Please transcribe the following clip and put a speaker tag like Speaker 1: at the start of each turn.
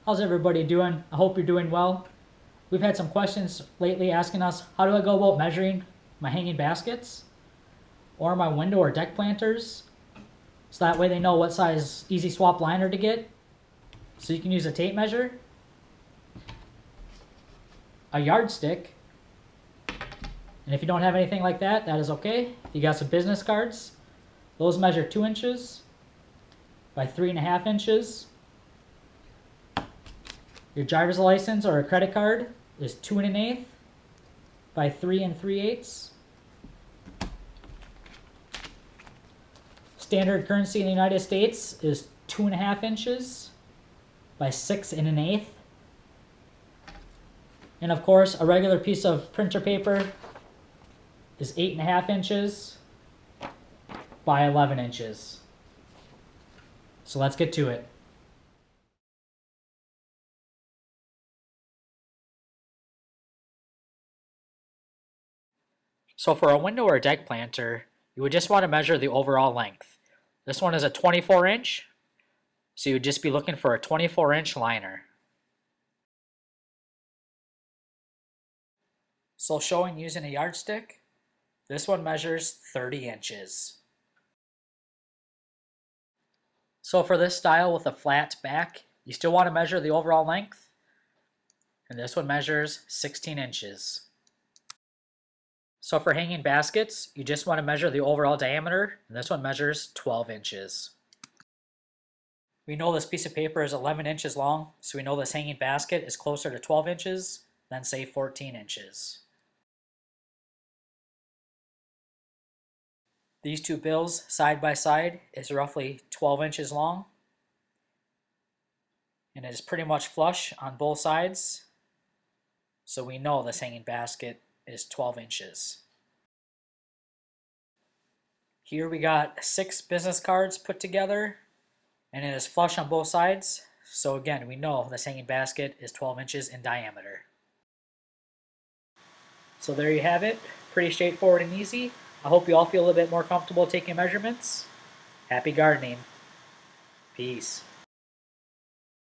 Speaker 1: How's everybody doing? I hope you're doing well. We've had some questions lately asking us, how do I go about measuring my hanging baskets or my window or deck planters? So that way they know what size easy swap liner to get. So you can use a tape measure, a yardstick, and if you don't have anything like that, that is okay. If you got some business cards, those measure 2 inches by 3.5 inches. Your driver's license or a credit card is 2 1/8 by 3 3/8. Standard currency in the United States is 2.5 inches by 6 1/8. And of course, a regular piece of printer paper is 8.5 inches by 11 inches. So let's get to it. So for a window or a deck planter, you would just want to measure the overall length. This one is a 24 inch, so you'd just be looking for a 24-inch liner. So showing using a yardstick, this one measures 30 inches. So for this style with a flat back, you still want to measure the overall length, and this one measures 16 inches. So for hanging baskets, you just want to measure the overall diameter, and this one measures 12 inches. We know this piece of paper is 11 inches long, so we know this hanging basket is closer to 12 inches than say 14 inches. These two bills side by side is roughly 12 inches long, and it is pretty much flush on both sides, so we know this hanging basket is 12 inches. Here we got 6 business cards put together, and it is flush on both sides, so again, we know this hanging basket is 12 inches in diameter. So there you have it, pretty straightforward and easy. I hope you all feel a little bit more comfortable taking measurements. Happy gardening. Peace.